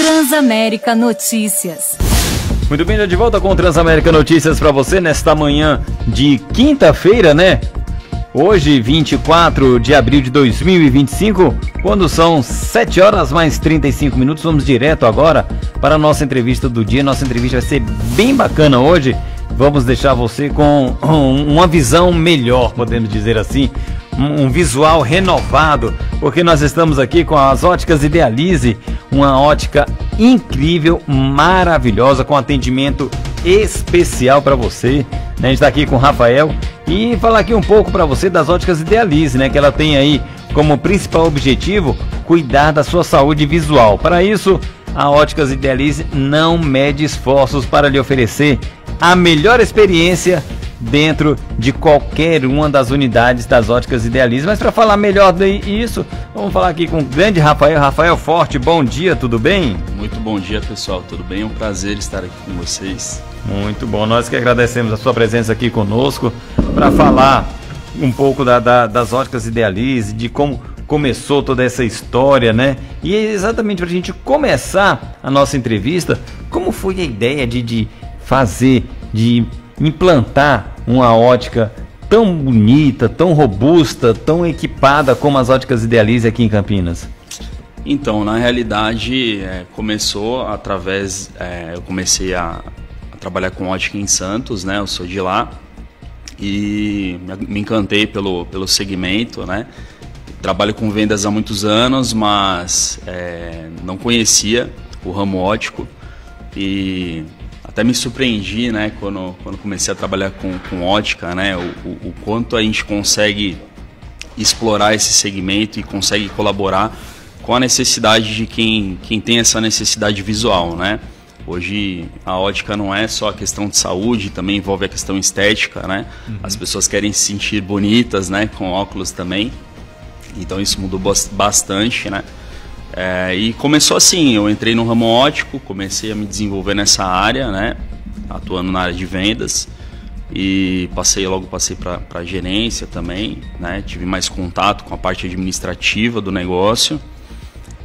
Transamérica Notícias. Muito bem, já de volta com o Transamérica Notícias para você nesta manhã de quinta-feira, né? Hoje, 24 de abril de 2025, quando são 7 horas mais 35 minutos, vamos direto agora para a nossa entrevista do dia. Nossa entrevista vai ser bem bacana hoje. Vamos deixar você com uma visão melhor, podemos dizer assim, um visual renovado, porque nós estamos aqui com as Óticas Idealize, uma ótica incrível, maravilhosa, com atendimento especial para você. A gente está aqui com o Rafael e falar aqui um pouco para você das Óticas Idealize, né? Que ela tem aí como principal objetivo cuidar da sua saúde visual. Para isso, a Óticas Idealize não mede esforços para lhe oferecer a melhor experiência dentro de qualquer uma das unidades das Óticas Idealize. Mas para falar melhor disso, vamos falar aqui com o grande Rafael Forte. Bom dia, tudo bem? Muito bom dia, pessoal, tudo bem? É um prazer estar aqui com vocês. Muito bom, nós que agradecemos a sua presença aqui conosco para falar um pouco das Óticas Idealize, de como começou toda essa história, né? E exatamente para a gente começar a nossa entrevista, como foi a ideia de implantar uma ótica tão bonita, tão robusta, tão equipada como as Óticas Idealize aqui em Campinas? Então, na realidade, começou através... eu comecei a trabalhar com ótica em Santos, né? Eu sou de lá e me encantei pelo segmento, né? Trabalho com vendas há muitos anos, mas não conhecia o ramo ótico e até me surpreendi, né, quando comecei a trabalhar com ótica, né, o quanto a gente consegue explorar esse segmento e consegue colaborar com a necessidade de quem tem essa necessidade visual, né. Hoje a ótica não é só a questão de saúde, também envolve a questão estética, né. As pessoas querem se sentir bonitas, né, com óculos também, então isso mudou bastante, né. E começou assim, eu entrei no ramo ótico, comecei a me desenvolver nessa área, né, atuando na área de vendas e passei para gerência também, né, tive mais contato com a parte administrativa do negócio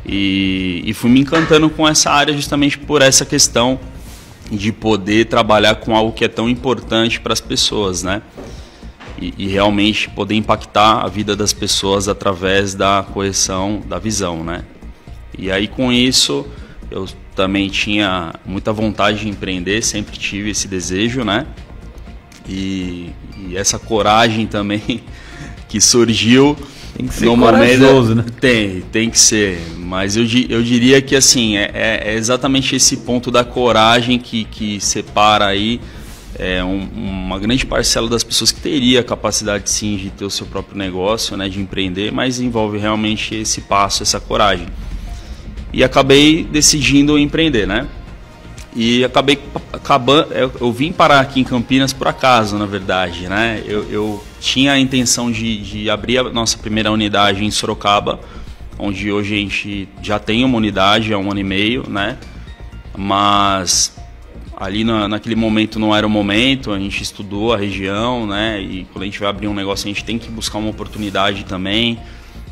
e fui me encantando com essa área justamente por essa questão de poder trabalhar com algo que é tão importante para as pessoas, né, e realmente poder impactar a vida das pessoas através da correção da visão, né. E aí com isso eu também tinha muita vontade de empreender, sempre tive esse desejo, né? E essa coragem também que surgiu tem que ser corajoso, né? Tem que ser, mas eu diria que assim, é exatamente esse ponto da coragem que separa aí uma grande parcela das pessoas que teria a capacidade sim de ter o seu próprio negócio, né, de empreender, mas envolve realmente esse passo, essa coragem. E acabei decidindo empreender, né? E eu vim parar aqui em Campinas por acaso, na verdade, né? Eu tinha a intenção de abrir a nossa primeira unidade em Sorocaba, onde hoje a gente já tem uma unidade há 1 ano e meio, né? Mas ali naquele momento não era o momento, a gente estudou a região, né? E quando a gente vai abrir um negócio, a gente tem que buscar uma oportunidade também,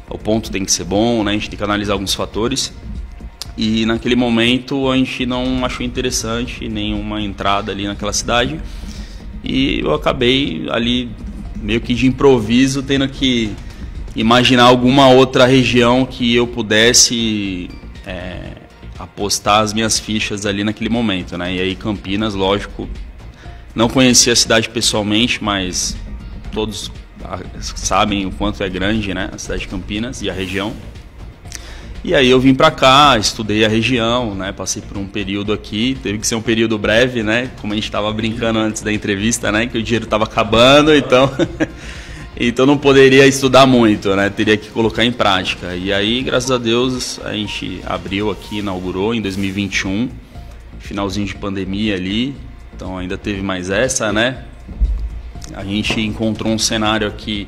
o ponto tem que ser bom, né? A gente tem que analisar alguns fatores. E naquele momento a gente não achou interessante nenhuma entrada ali naquela cidade e eu acabei ali meio que de improviso tendo que imaginar alguma outra região que eu pudesse apostar as minhas fichas ali naquele momento, né? E aí Campinas, lógico, não conhecia a cidade pessoalmente, mas todos sabem o quanto é grande, né, a cidade de Campinas e a região. E aí eu vim para cá, estudei a região, né? Passei por um período aqui, teve que ser um período breve, né? Como a gente estava brincando antes da entrevista, né? Que o dinheiro estava acabando, então não poderia estudar muito, né? Teria que colocar em prática. E aí, graças a Deus, a gente abriu aqui, inaugurou em 2021, finalzinho de pandemia ali, então ainda teve mais essa, né? A gente encontrou um cenário aqui.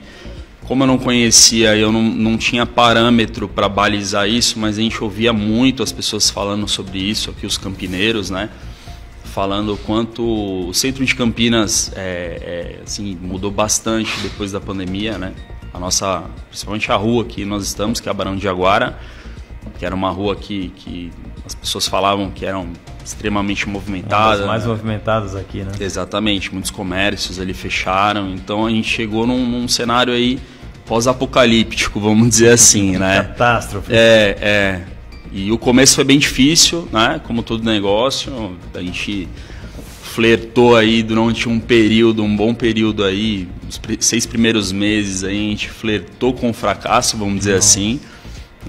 Como eu não conhecia, eu não tinha parâmetro para balizar isso, mas a gente ouvia muito as pessoas falando sobre isso, aqui os campineiros, né? Falando o quanto o centro de Campinas assim, mudou bastante depois da pandemia, né? Principalmente a rua que nós estamos, que é a Barão de Jaguara, que era uma rua que as pessoas falavam que eram extremamente movimentadas. As mais movimentadas aqui, né? Exatamente, muitos comércios ali fecharam, então a gente chegou num cenário aí pós-apocalíptico, vamos dizer assim, né? Catástrofe. E o começo foi bem difícil, né? Como todo negócio, a gente flertou aí durante um bom período aí, os 6 primeiros meses aí, a gente flertou com o fracasso, vamos dizer assim,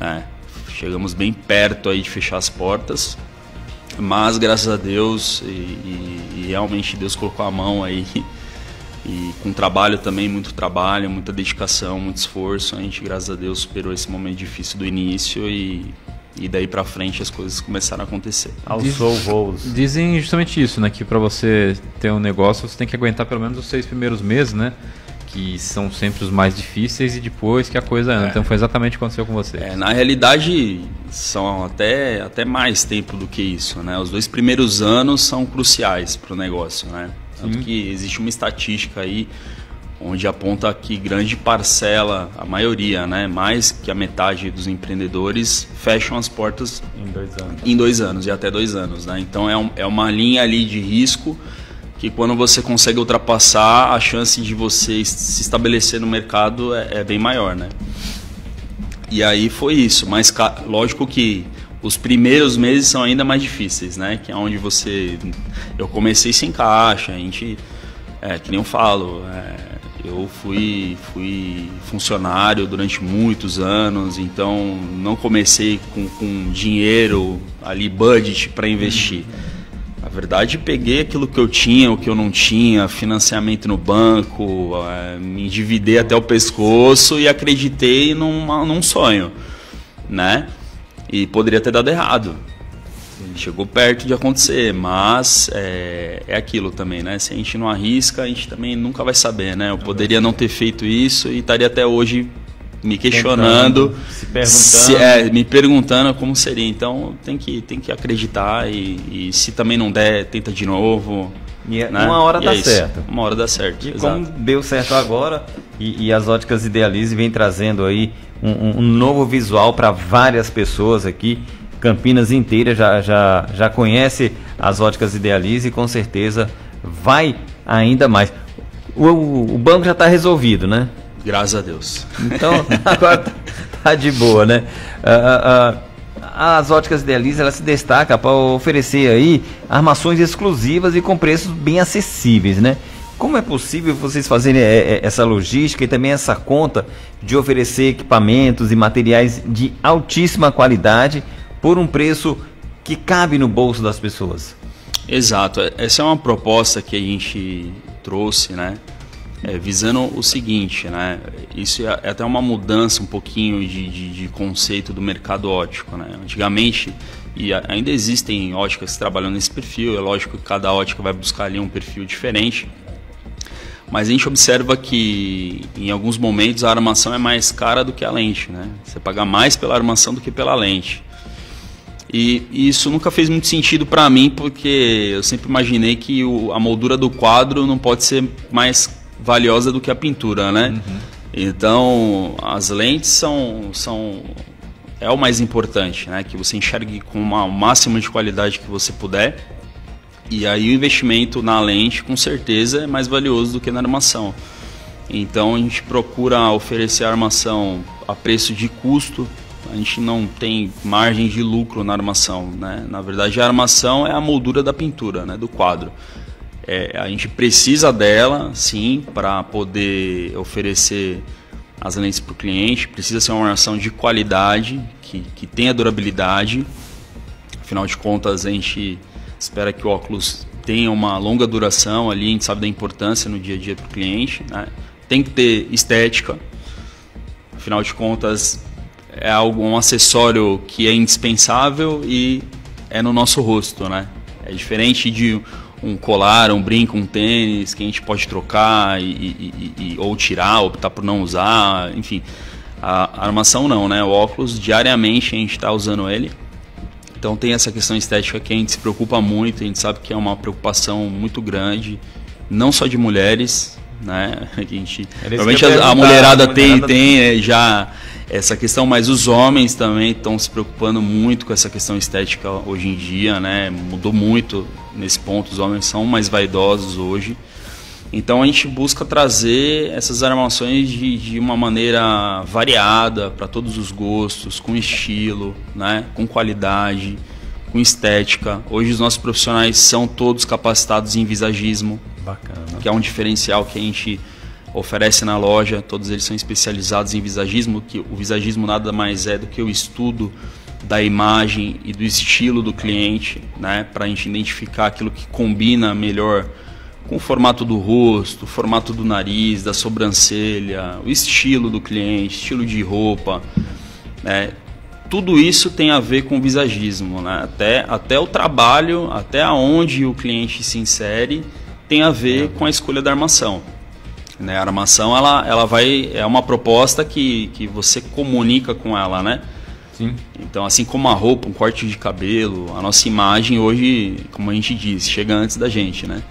né? Chegamos bem perto aí de fechar as portas, mas graças a Deus e realmente Deus colocou a mão aí, e com trabalho também, muito trabalho, muita dedicação, muito esforço, a gente graças a Deus superou esse momento difícil do início e daí pra frente as coisas começaram a acontecer. Alçou voos. Dizem justamente isso, né? Que pra você ter um negócio, você tem que aguentar pelo menos os 6 primeiros meses, né? Que são sempre os mais difíceis e depois que a coisa anda. Então foi exatamente o que aconteceu com você. Na realidade, são até mais tempo do que isso, né? Os 2 primeiros anos são cruciais pro negócio, né? Tanto que existe uma estatística aí onde aponta que grande parcela, a maioria, né, mais que a metade dos empreendedores fecham as portas em 2 anos e até 2 anos, né? Então é uma linha ali de risco que quando você consegue ultrapassar, a chance de você se estabelecer no mercado é bem maior, né? E aí foi isso, mas lógico que os primeiros meses são ainda mais difíceis, né? Que é onde eu comecei sem caixa, a gente, que nem eu falo, eu fui funcionário durante muitos anos, então não comecei com dinheiro ali, budget para investir. Na verdade, peguei aquilo que eu tinha, o que eu não tinha, financiamento no banco, me endividei até o pescoço e acreditei num sonho, né? E poderia ter dado errado. Chegou perto de acontecer, mas é aquilo também, né? Se a gente não arrisca, a gente também nunca vai saber, né? Eu poderia não ter feito isso e estaria até hoje me questionando, me perguntando como seria. Então tem que acreditar e se também não der, tenta de novo. Né? Uma hora dá certo. Uma hora dá certo. E como deu certo agora, e as Óticas Idealize vem trazendo aí um novo visual para várias pessoas aqui. Campinas inteira já conhece as Óticas Idealize e com certeza vai ainda mais. O banco já está resolvido, né? Graças a Deus. Então agora tá de boa, né? As Óticas Idealize, ela se destaca para oferecer aí armações exclusivas e com preços bem acessíveis, né? Como é possível vocês fazerem essa logística e também essa conta de oferecer equipamentos e materiais de altíssima qualidade por um preço que cabe no bolso das pessoas? Exato. Essa é uma proposta que a gente trouxe, né? Visando o seguinte, né? Isso é até uma mudança um pouquinho de conceito do mercado óptico, né? Antigamente, e ainda existem óticas que trabalham nesse perfil, é lógico que cada ótica vai buscar ali um perfil diferente, mas a gente observa que em alguns momentos a armação é mais cara do que a lente, né? Você paga mais pela armação do que pela lente. E isso nunca fez muito sentido para mim, porque eu sempre imaginei que a moldura do quadro não pode ser mais valiosa do que a pintura, né? Uhum. Então, as lentes é o mais importante, né? Que você enxergue com o máximo de qualidade que você puder. E aí o investimento na lente, com certeza, é mais valioso do que na armação. Então, a gente procura oferecer a armação a preço de custo. A gente não tem margem de lucro na armação, né? Na verdade, a armação é a moldura da pintura, né? Do quadro. A gente precisa dela, sim, para poder oferecer as lentes para o cliente. Precisa ser uma armação de qualidade, que tenha durabilidade. Afinal de contas, a gente espera que o óculos tenha uma longa duração ali. A gente sabe da importância no dia a dia para o cliente, né? Tem que ter estética. Afinal de contas, é um acessório que é indispensável e é no nosso rosto, né? É diferente de um colar, um brinco, um tênis que a gente pode trocar ou tirar, optar por não usar, enfim. A armação não, né? O óculos, diariamente a gente está usando ele. Então tem essa questão estética que a gente se preocupa muito, a gente sabe que é uma preocupação muito grande, não só de mulheres, né? A gente, Era isso provavelmente que eu ia a perguntar, mulherada a mulherada tem já essa questão, mas os homens também estão se preocupando muito com essa questão estética hoje em dia, né? Mudou muito nesse ponto, os homens são mais vaidosos hoje. Então a gente busca trazer essas armações de uma maneira variada, para todos os gostos, com estilo, né? Com qualidade, com estética. Hoje os nossos profissionais são todos capacitados em visagismo, Bacana. que é um diferencial que a gente oferece na loja. Todos eles são especializados em visagismo, que o visagismo nada mais é do que o estudo da imagem e do estilo do cliente, né? Para a gente identificar aquilo que combina melhor com o formato do rosto, o formato do nariz, da sobrancelha, o estilo do cliente, estilo de roupa, né? Tudo isso tem a ver com o visagismo, né? Até o trabalho, até aonde o cliente se insere, tem a ver com a escolha da armação, né? A armação ela é uma proposta que você comunica com ela, né? Sim. Então, assim como a roupa, um corte de cabelo, a nossa imagem hoje, como a gente diz, chega antes da gente, né?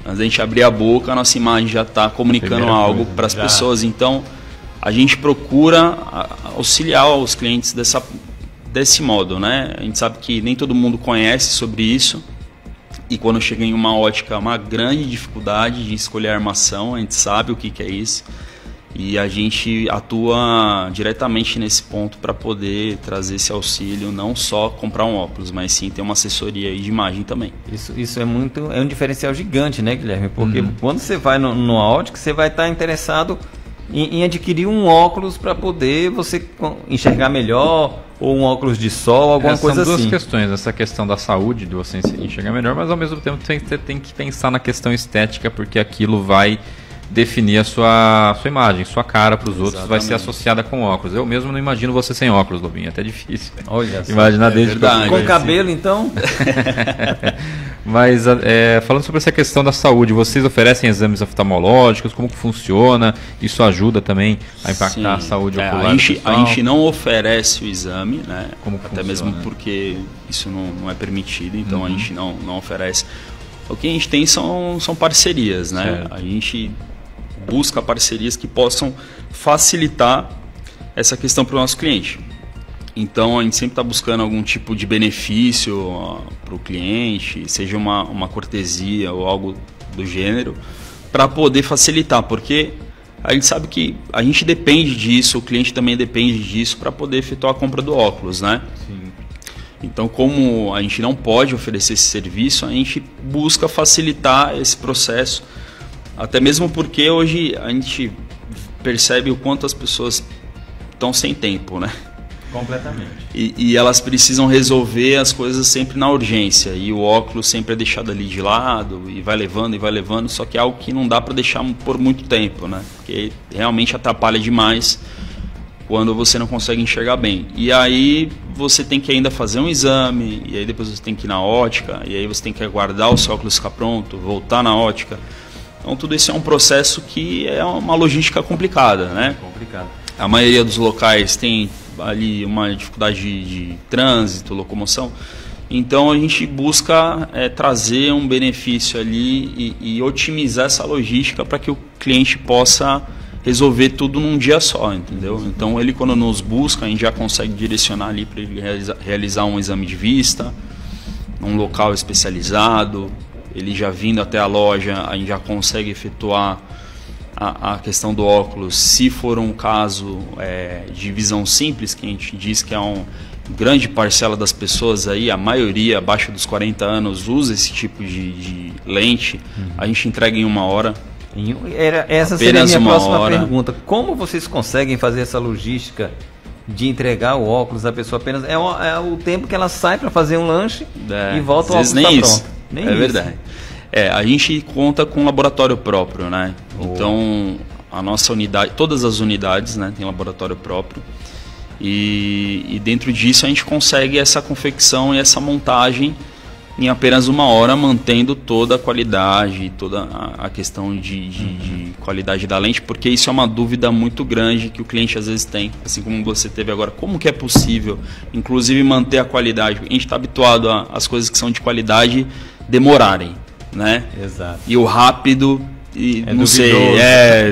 Antes da gente abrir a boca, a nossa imagem já está comunicando Primeira algo coisa, para as já. pessoas. Então, a gente procura auxiliar os clientes desse modo, né? A gente sabe que nem todo mundo conhece sobre isso. E quando chega em uma ótica, é uma grande dificuldade de escolher a armação. A gente sabe o que é isso. E a gente atua diretamente nesse ponto para poder trazer esse auxílio, não só comprar um óculos, mas sim ter uma assessoria aí de imagem também. Isso é um diferencial gigante, né, Guilherme? Porque quando você vai numa ótica, você vai estar interessado em adquirir um óculos para poder você enxergar melhor, ou um óculos de sol, alguma coisa assim. São duas questões, essa questão da saúde, de você enxergar melhor, mas ao mesmo tempo você tem que pensar na questão estética, porque aquilo vai definir a sua imagem, sua cara para os outros. Exatamente. Vai ser associada com óculos. Eu mesmo não imagino você sem óculos, Lobinho, é até difícil. Olha só. Imaginar desde verdade. Com cabelo, então? Mas falando sobre essa questão da saúde, vocês oferecem exames oftalmológicos? Como que funciona? Isso ajuda também a impactar a saúde ocular? A gente não oferece o exame, né? Como até funciona? mesmo porque isso não é permitido, então a gente não oferece. O que a gente tem são parcerias, né? Certo. A gente busca parcerias que possam facilitar essa questão para o nosso cliente. Então a gente sempre está buscando algum tipo de benefício para o cliente, seja uma cortesia ou algo do gênero, para poder facilitar, porque a gente sabe que a gente depende disso, o cliente também depende disso para poder efetuar a compra do óculos, né? Sim. Então, como a gente não pode oferecer esse serviço, a gente busca facilitar esse processo, até mesmo porque hoje a gente percebe o quanto as pessoas estão sem tempo, né? Completamente. E elas precisam resolver as coisas sempre na urgência, e o óculos sempre é deixado ali de lado, e vai levando, só que é algo que não dá para deixar por muito tempo, né? Porque realmente atrapalha demais quando você não consegue enxergar bem. E aí você tem que ainda fazer um exame, e aí depois você tem que ir na ótica, e aí você tem que aguardar o seu óculos ficar pronto, voltar na ótica. Então tudo isso é um processo que é uma logística complicada, né? Complicado. A maioria dos locais tem ali uma dificuldade de trânsito, locomoção. Então a gente busca trazer um benefício ali e otimizar essa logística para que o cliente possa resolver tudo num dia só, entendeu? Então ele, quando nos busca, a gente já consegue direcionar ali para ele realizar um exame de vista, num local especializado. Ele já vindo até a loja, a gente já consegue efetuar a questão do óculos, se for um caso de visão simples, que a gente diz que é uma grande parcela das pessoas aí, a maioria abaixo dos 40 anos usa esse tipo de lente, a gente entrega em 1 hora. Essa seria a minha próxima hora. pergunta. Como vocês conseguem fazer essa logística de entregar o óculos à pessoa apenas? É o tempo que ela sai para fazer um lanche e volta, o óculos está pronto. Nem isso. Verdade. A gente conta com um laboratório próprio, né? Então, a nossa unidade, todas as unidades, né, tem laboratório próprio. E dentro disso a gente consegue essa confecção e essa montagem em apenas 1 hora, mantendo toda a qualidade, toda a questão de qualidade da lente, porque isso é uma dúvida muito grande que o cliente às vezes tem, assim como você teve agora. Como que é possível, inclusive, manter a qualidade? A gente está habituado às coisas que são de qualidade demorarem, né? Exato. E o rápido, não sei,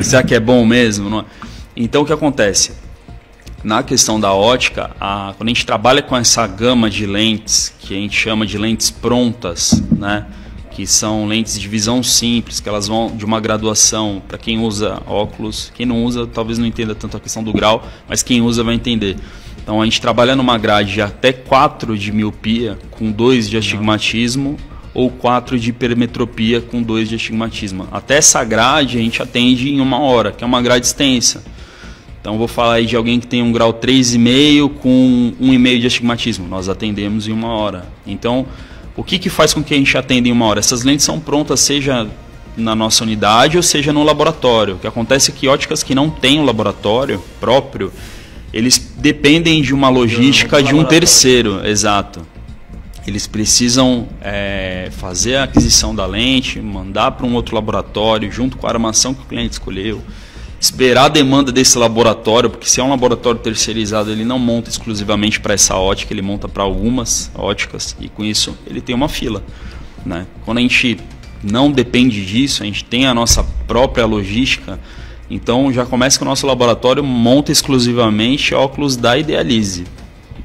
será que é bom mesmo? Não é? Então o que acontece? Na questão da ótica, quando a gente trabalha com essa gama de lentes, que a gente chama de lentes prontas, né? Que são lentes de visão simples, que elas vão de uma graduação, para quem usa óculos, quem não usa talvez não entenda tanto a questão do grau, mas quem usa vai entender. Então a gente trabalha numa grade de até 4 de miopia, com 2 de astigmatismo, ou 4 de hipermetropia, com 2 de astigmatismo. Até essa grade a gente atende em 1 hora, que é uma grade extensa. Então vou falar aí de alguém que tem um grau 3,5 com 1,5 de astigmatismo. Nós atendemos em 1 hora. Então, o que faz com que a gente atenda em 1 hora? Essas lentes são prontas, seja na nossa unidade ou seja no laboratório. O que acontece é que óticas que não têm um laboratório próprio, eles dependem de uma logística de um terceiro. Exato. Eles precisam fazer a aquisição da lente, mandar para um outro laboratório, junto com a armação que o cliente escolheu, esperar a demanda desse laboratório, porque se é um laboratório terceirizado, ele não monta exclusivamente para essa ótica, ele monta para algumas óticas, e com isso ele tem uma fila, né? Quando a gente não depende disso, a gente tem a nossa própria logística, então já começa que o nosso laboratório monta exclusivamente óculos da Idealize.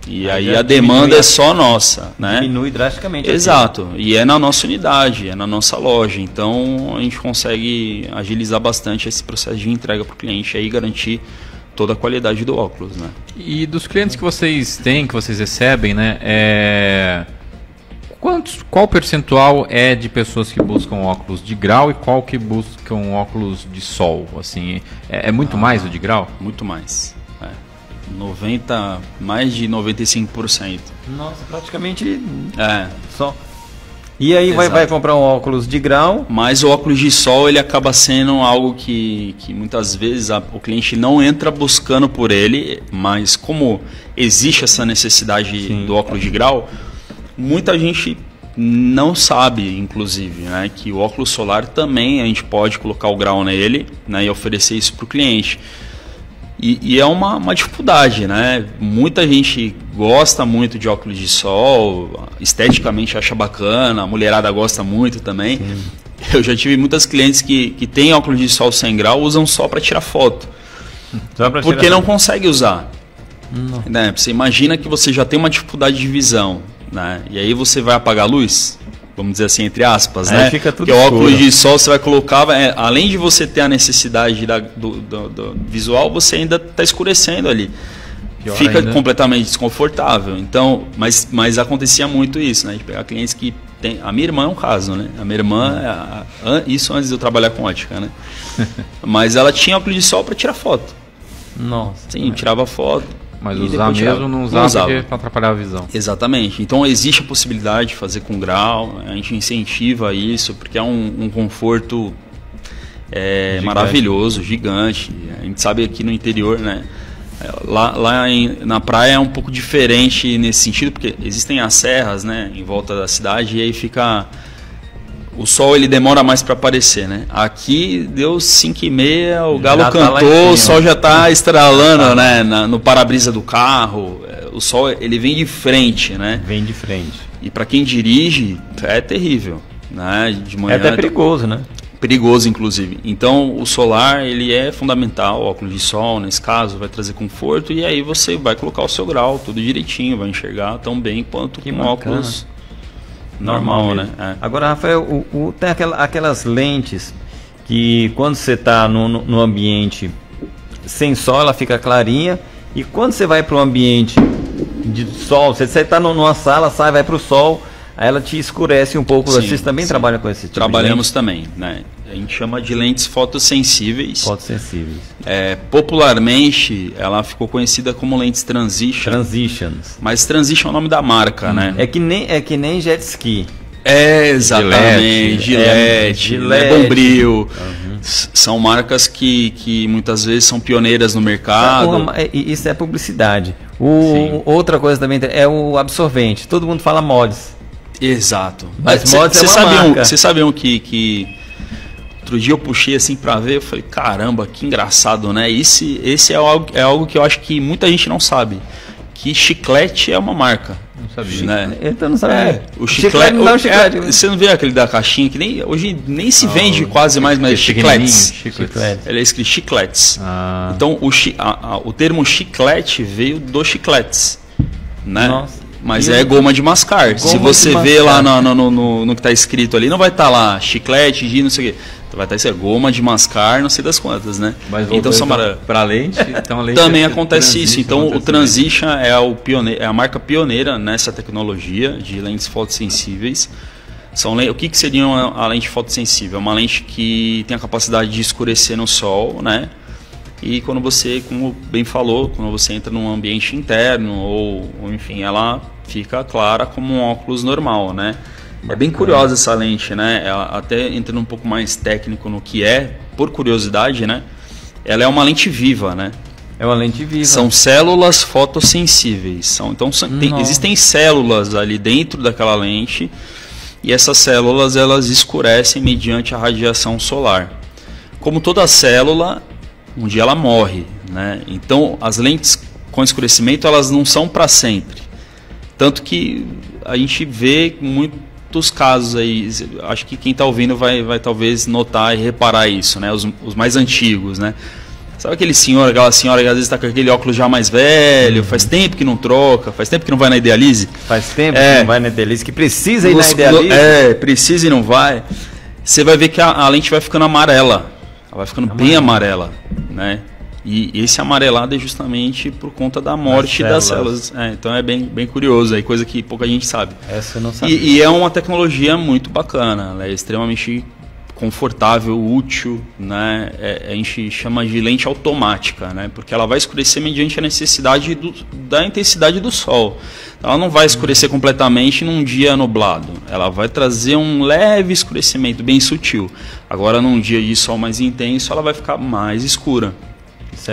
E aí a demanda é só nossa, né? Diminui drasticamente. Exato. E é na nossa unidade, é na nossa loja. Então a gente consegue agilizar bastante esse processo de entrega para o cliente e garantir toda a qualidade do óculos, né? E dos clientes que vocês têm, que vocês recebem, né? Qual percentual é de pessoas que buscam óculos de grau e qual que buscam óculos de sol? Assim, é muito mais o de grau? Muito mais. Mais de 95%. Nossa, praticamente só. E aí vai comprar um óculos de grau. Mas o óculos de sol ele acaba sendo algo que muitas vezes o cliente não entra buscando por ele, mas como existe essa necessidade do óculos de grau, muita gente não sabe, inclusive, né, que o óculos solar também a gente pode colocar o grau nele, né, e oferecer isso para o cliente. E é uma dificuldade, né? Muita gente gosta muito de óculos de sol, esteticamente acha bacana, a mulherada gosta muito também. Sim. Eu já tive muitas clientes que têm óculos de sol sem grau, usam só para tirar foto. Porque não consegue usar. Né? Você imagina que você já tem uma dificuldade de visão, né? E aí você vai apagar a luz, vamos dizer assim, entre aspas, né? Fica tudo porque o óculos de sol você vai colocar, além de você ter a necessidade do visual, você ainda está escurecendo ali. Pior fica ainda. Completamente desconfortável. Então, mas acontecia muito isso, né? De pegar clientes que tem. A minha irmã é um caso, né? A minha irmã, isso antes de eu trabalhar com ótica, né? Mas ela tinha óculos de sol para tirar foto. Nossa. Sim, tirava foto. Mas usar mesmo não usava porque para atrapalhar a visão. Exatamente. Então existe a possibilidade de fazer com grau, a gente incentiva isso, porque é um conforto maravilhoso, gigante. A gente sabe aqui no interior, né? Na praia é um pouco diferente nesse sentido, porque existem as serras, né, em volta da cidade, e aí fica... O sol ele demora mais para aparecer, né? Aqui deu 5h30, o galo já cantou, o sol já está estralando, né? No para-brisa do carro. O sol ele vem de frente, né? Vem de frente. E para quem dirige é terrível, né? De manhã, é até perigoso, né? Perigoso, inclusive. Então o solar ele é fundamental, o óculos de sol nesse caso vai trazer conforto e aí você vai colocar o seu grau tudo direitinho, vai enxergar tão bem quanto com óculos normal, né? Agora, Rafael, tem aquelas lentes que quando você está no ambiente sem sol, ela fica clarinha, e quando você vai para o ambiente de sol, você está numa sala, vai para o sol, aí ela te escurece um pouco. Sim, vocês também trabalham com esse tipo Trabalhamos de lente? Também, né? A gente chama de lentes fotossensíveis. Fotossensíveis. Popularmente, ela ficou conhecida como lentes Transitions. Mas Transition é o nome da marca, né? É que nem jet ski. Exatamente. Gillette, Bombril. São marcas que muitas vezes são pioneiras no mercado. Isso é publicidade. Outra coisa também é o absorvente. Todo mundo fala mods. Exato. Mas mods é uma marca. Vocês sabiam que outro dia eu puxei assim pra ver, eu falei, caramba, que engraçado, né? Esse é algo que eu acho que muita gente não sabe. Que chiclete é uma marca. Não sabia. Né? Então não sabe. O chiclete, não dá um chiclete. Você não vê aquele da caixinha que hoje nem se vende quase mais, mas chicletes. Ele é escrito chicletes. Então o termo chiclete veio dos chicletes, né? Nossa. Mas é goma de mascar. Se você vê lá no que está escrito ali, não vai estar lá chiclete, não sei o quê. Vai estar isso, goma de mascar, não sei das quantas, né? Mas então para lente, então a lente também acontece isso. Então o Transition é a marca pioneira nessa tecnologia de lentes fotossensíveis. O que seria a lente fotossensível? É uma lente que tem a capacidade de escurecer no sol, né? E quando você, como bem falou, quando você entra num ambiente interno ou enfim, ela fica clara como um óculos normal, né? É bem curiosa essa lente, né? Até entrando um pouco mais técnico no que é, por curiosidade, né? Ela é uma lente viva, né? É uma lente viva. São células fotossensíveis. Então existem células ali dentro daquela lente e essas células elas escurecem mediante a radiação solar. Como toda célula, um dia ela morre, né? Então as lentes com escurecimento elas não são para sempre. Tanto que a gente vê muitos casos aí, acho que quem está ouvindo vai talvez notar e reparar isso, né? Os mais antigos, né? Sabe aquela senhora que às vezes está com aquele óculos já mais velho, faz tempo que não troca, faz tempo que não vai na Idealize? Faz tempo que não vai na Idealize, que precisa ir na Idealize? Precisa e não vai. Você vai ver que a lente vai ficando amarela, ela vai ficando bem amarela, né? E esse amarelado é justamente por conta da morte das células. Então é bem curioso, é coisa que pouca gente sabe. Essa eu não sabia. E é uma tecnologia muito bacana, ela é extremamente confortável, útil, né? A gente chama de lente automática, né? Porque ela vai escurecer mediante a necessidade da intensidade do sol. Ela não vai escurecer completamente num dia nublado, ela vai trazer um leve escurecimento bem sutil. Agora num dia de sol mais intenso ela vai ficar mais escura.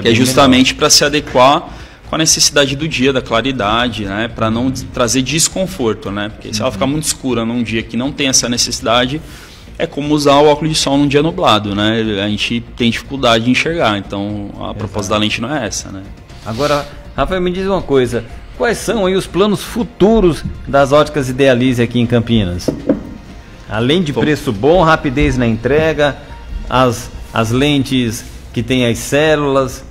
Que é justamente para se adequar com a necessidade do dia, da claridade, né? Para não trazer desconforto, né? Porque se ela ficar muito escura num dia que não tem essa necessidade, é como usar o óculos de sol num dia nublado, né? A gente tem dificuldade de enxergar, então a proposta da lente não é essa, né? Agora, Rafael, me diz uma coisa, quais são aí os planos futuros das óticas Idealize aqui em Campinas? Além de preço bom, rapidez na entrega, as lentes que tem as células.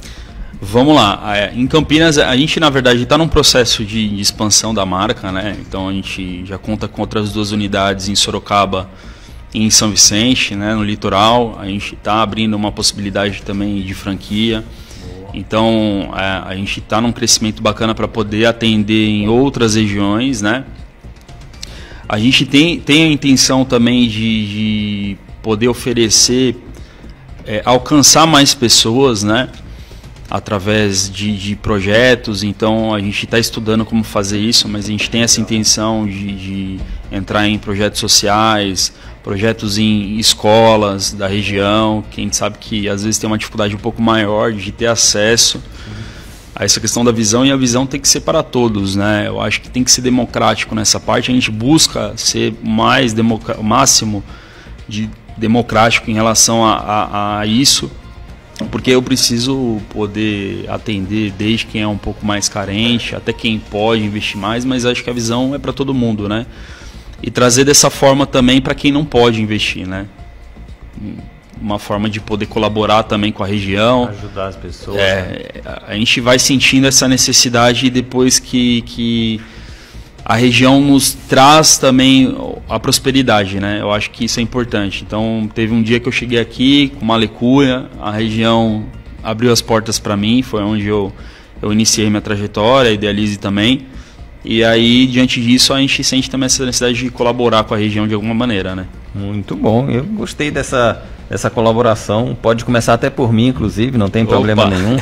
Vamos lá, em Campinas a gente na verdade está num processo de expansão da marca, né? Então a gente já conta com outras 2 unidades em Sorocaba e em São Vicente, né? No litoral. A gente está abrindo uma possibilidade também de franquia. Então a gente está num crescimento bacana para poder atender em outras regiões, né? A gente tem a intenção também de poder oferecer, alcançar mais pessoas, né? Através de projetos. Então a gente está estudando como fazer isso, mas a gente tem essa intenção de entrar em projetos sociais, projetos em escolas da região, que a gente sabe que às vezes tem uma dificuldade um pouco maior de ter acesso a essa questão da visão, e a visão tem que ser para todos, né? Eu acho que tem que ser democrático nessa parte. A gente busca ser o máximo de democrático em relação a isso, porque eu preciso poder atender desde quem é um pouco mais carente até quem pode investir mais, mas acho que a visão é para todo mundo, né? E trazer dessa forma também para quem não pode investir, né? Uma forma de poder colaborar também com a região, ajudar as pessoas. A gente vai sentindo essa necessidade depois que a região nos traz também a prosperidade, né? Eu acho que isso é importante. Então, teve um dia que eu cheguei aqui com uma lecura, a região abriu as portas para mim, foi onde eu iniciei minha trajetória, a Idealize também. E aí, diante disso, a gente sente também essa necessidade de colaborar com a região de alguma maneira, né? Muito bom, eu gostei dessa colaboração. Pode começar até por mim, inclusive, não tem problema nenhum,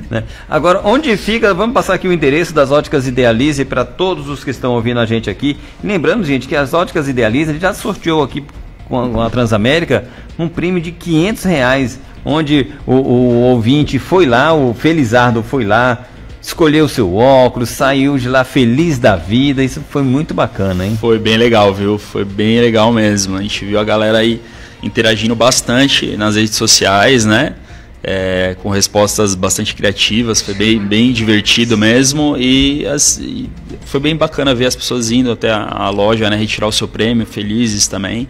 né? Agora, onde fica, vamos passar aqui o endereço das óticas Idealize para todos os que estão ouvindo a gente aqui. E lembrando, gente, que as óticas Idealize, a gente já sorteou aqui com a Transamérica um prêmio de R$500, onde o ouvinte foi lá, o Felizardo foi lá, escolheu o seu óculos, saiu de lá feliz da vida. Isso foi muito bacana, hein? Foi bem legal, viu? Foi bem legal mesmo. A gente viu a galera aí interagindo bastante nas redes sociais, né? com respostas bastante criativas, foi bem divertido mesmo, e foi bem bacana ver as pessoas indo até a loja, né, retirar o seu prêmio, felizes também.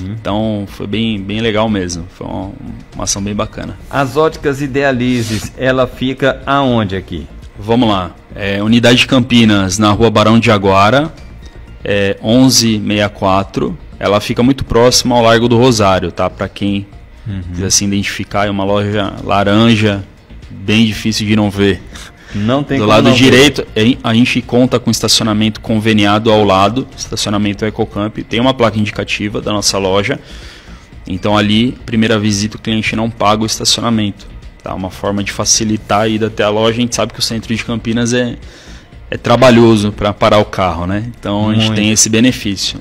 Então foi bem legal mesmo, foi uma ação bem bacana. As Óticas Idealizes, ela fica aonde aqui? Vamos lá, Unidade de Campinas, na rua Barão de Jaguara, 1164, ela fica muito próxima ao Largo do Rosário, tá? Para quem quiser se identificar, é uma loja laranja, bem difícil de não ver. Não tem do como lado não direito, a gente conta com estacionamento conveniado ao lado, estacionamento EcoCamp, tem uma placa indicativa da nossa loja, então ali, primeira visita, o cliente não paga o estacionamento, tá? Uma forma de facilitar a ida até a loja. A gente sabe que o centro de Campinas é trabalhoso para parar o carro, né? Então a gente tem esse benefício.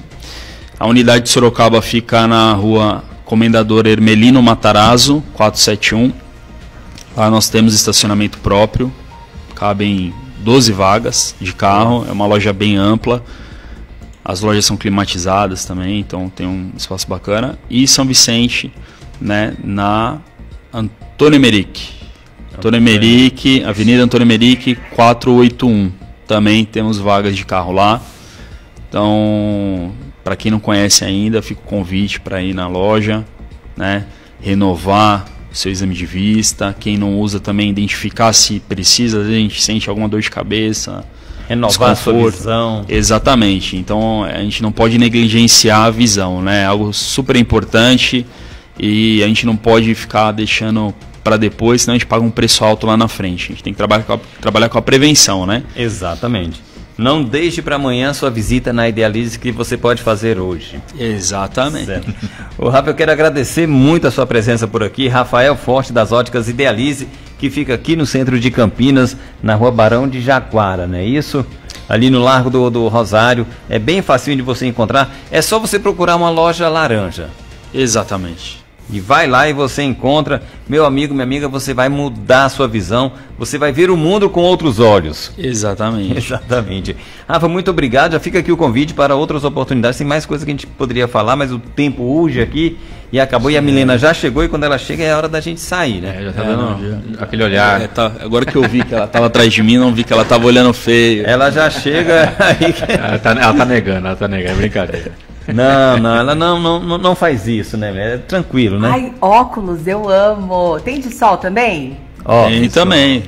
A unidade de Sorocaba fica na rua Comendador Hermelino Matarazzo, 471, lá nós temos estacionamento próprio, cabem 12 vagas de carro, é uma loja bem ampla, as lojas são climatizadas também, então tem um espaço bacana. E São Vicente, né, na Antônio Emerick, Avenida Antônio Emerick, 481, também temos vagas de carro lá. Então, para quem não conhece ainda, fica o convite para ir na loja, né, renovar seu exame de vista. Quem não usa também, identificar se precisa, às vezes a gente sente alguma dor de cabeça, renovar a sua visão. Exatamente, então a gente não pode negligenciar a visão, né? É algo super importante e a gente não pode ficar deixando para depois, senão a gente paga um preço alto lá na frente. A gente tem que trabalhar com a prevenção, né? Exatamente. Não deixe para amanhã sua visita na Idealize, que você pode fazer hoje. Exatamente. Certo. Ô, Rafa, eu quero agradecer muito a sua presença por aqui. Rafael Forte, das Óticas Idealize, que fica aqui no centro de Campinas, na rua Barão de Jaguara, não é isso? Ali no Largo do Rosário. É bem facinho de você encontrar. É só você procurar uma loja laranja. Exatamente. E vai lá e você encontra, meu amigo, minha amiga, você vai mudar a sua visão, você vai ver o mundo com outros olhos. Exatamente. Exatamente. Rafa, muito obrigado, já fica aqui o convite para outras oportunidades, tem mais coisa que a gente poderia falar, mas o tempo urge aqui e acabou, e a Milena já chegou, e quando ela chega é hora da gente sair, né? Já tá dando aquele olhar. Agora que eu vi que ela estava atrás de mim, não vi que ela estava olhando feio. Ela já chega aí... ela tá negando, é brincadeira. Não, ela não faz isso, né? É tranquilo, né? Ai, óculos, eu amo. Tem de sol também? Tem também.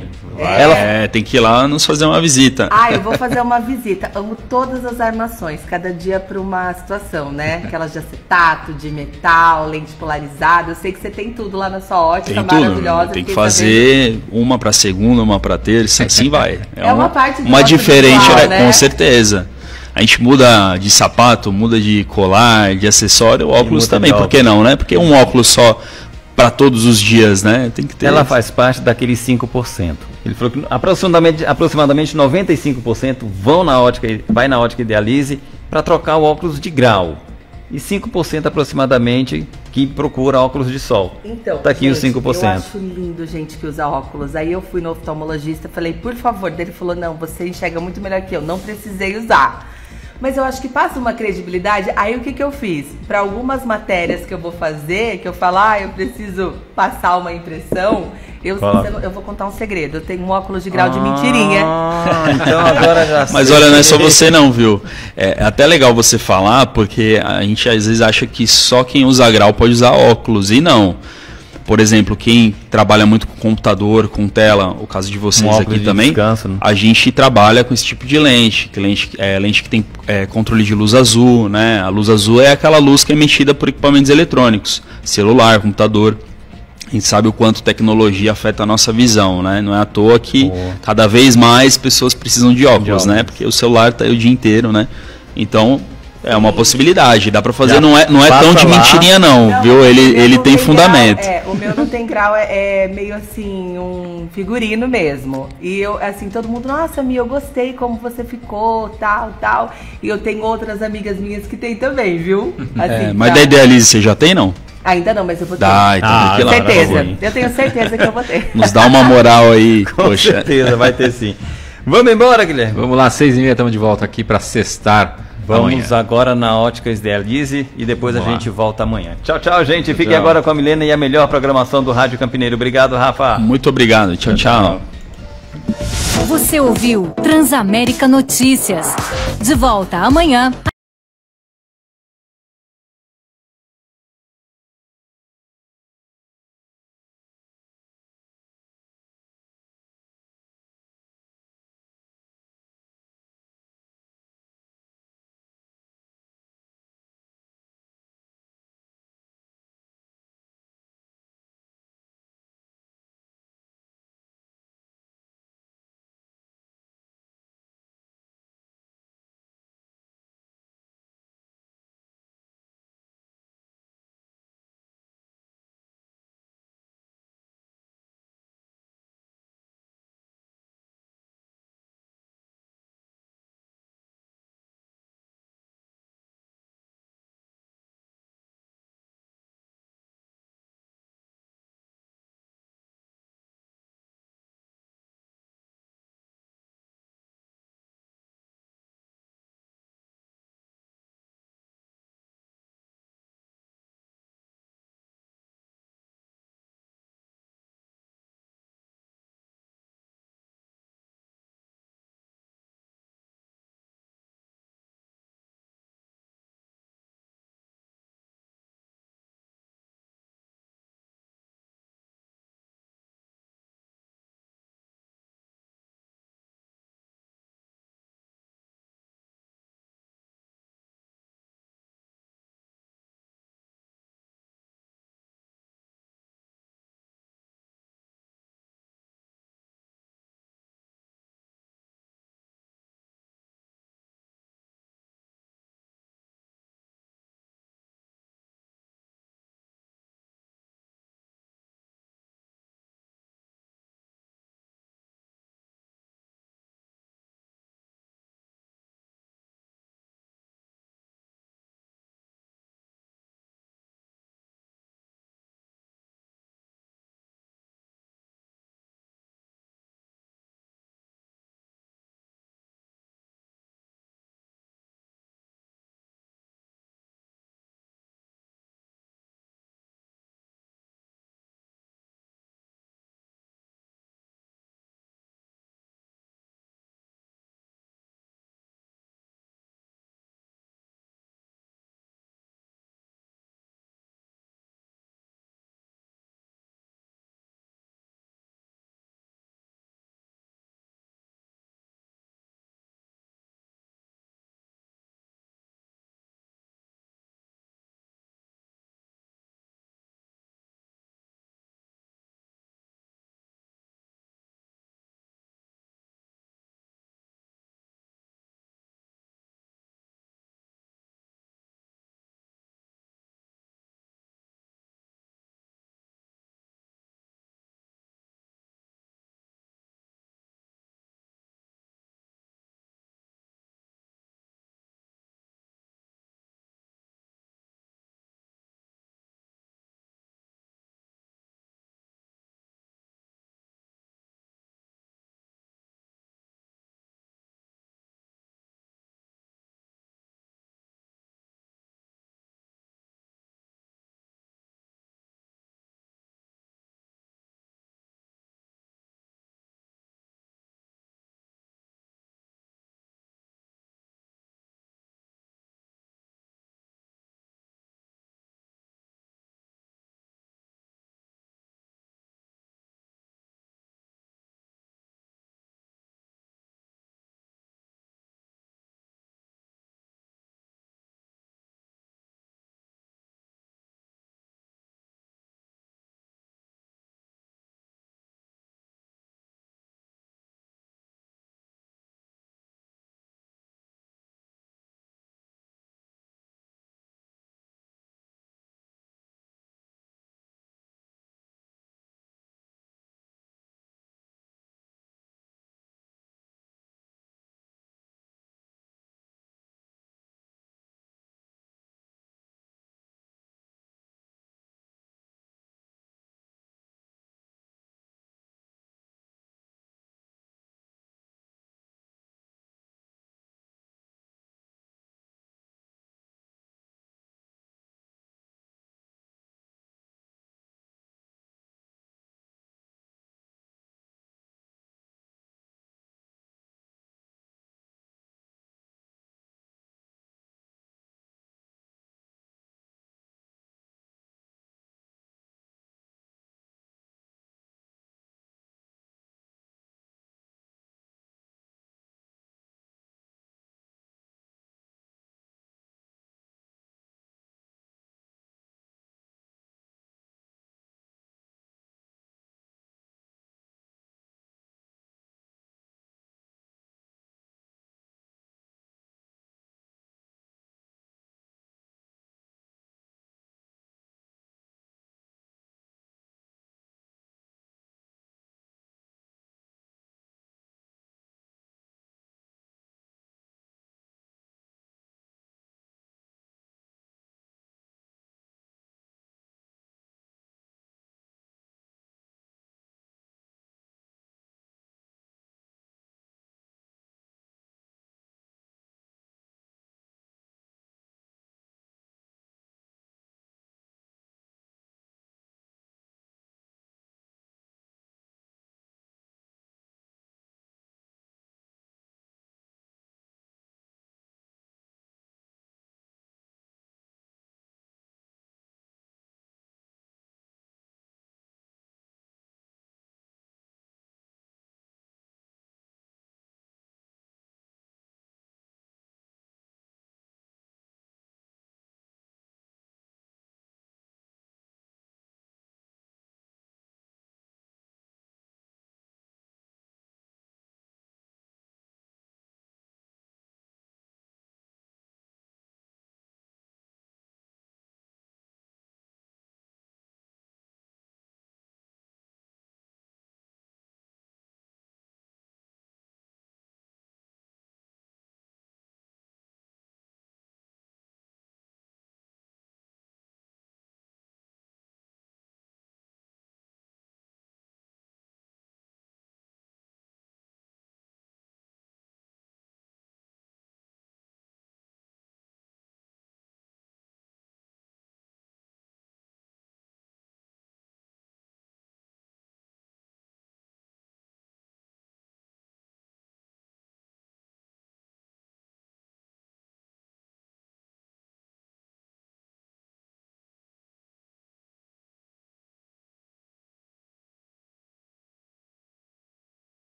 Tem que ir lá nos fazer uma visita. Eu vou fazer uma visita. Amo todas as armações, cada dia para uma situação, né? Aquelas de acetato, de metal, lente polarizada. Eu sei que você tem tudo lá na sua ótica, tem maravilhosa. Tudo. Tem que fazer uma para segunda, uma para terça, assim vai. É uma parte uma diferente, visual, né? Com certeza. A gente muda de sapato, muda de colar, de acessório, o óculos também, por que não, né? Porque um óculos só para todos os dias, né? Tem que ter. Ela faz parte daqueles 5%. Ele falou que aproximadamente 95% vai na ótica Idealize para trocar o óculos de grau. E 5% aproximadamente que procura óculos de sol. Então, tá aqui gente, os 5%. Eu acho lindo gente que usa óculos. Aí eu fui no oftalmologista, falei, por favor, ele falou, não, você enxerga muito melhor que eu, não precisei usar. Mas eu acho que passa uma credibilidade. Aí o que eu fiz? Para algumas matérias que eu vou fazer, que eu falo, eu preciso passar uma impressão, eu vou contar um segredo. Eu tenho um óculos de grau de mentirinha. Então agora já sei. Mas olha, não é só você não, viu? É até legal você falar, porque a gente às vezes acha que só quem usa grau pode usar óculos, e não. Por exemplo, quem trabalha muito com computador, com tela, o caso de vocês aqui também, descanso, né? A gente trabalha com esse tipo de lente que tem controle de luz azul, né? A luz azul é aquela luz que é emitida por equipamentos eletrônicos, celular, computador. A gente sabe o quanto tecnologia afeta a nossa visão, né? Não é à toa que cada vez mais pessoas precisam de óculos, né? Porque o celular está aí o dia inteiro, né? Então... é uma possibilidade, dá pra fazer, não é tão de mentirinha não, viu? Ele tem fundamento. O meu não tem grau, é meio assim, um figurino mesmo. E eu, assim, todo mundo, nossa, Mia, eu gostei como você ficou, tal. E eu tenho outras amigas minhas que tem também, viu? Assim, mas da Idealize você já tem, não? Ainda não, mas eu vou ter. Então tem que certeza, eu tenho certeza que eu vou ter. Nos dá uma moral aí, Com certeza, vai ter sim. Vamos embora, Guilherme. Vamos lá, 6h30, estamos de volta aqui para sextar Vamos agora na Óticas Idealize e depois a gente volta amanhã. Tchau, tchau, gente. Fiquem agora com a Milena e a melhor programação do Rádio Campineiro. Obrigado, Rafa. Muito obrigado. Tchau, tchau. Você ouviu Transamérica Notícias. De volta amanhã.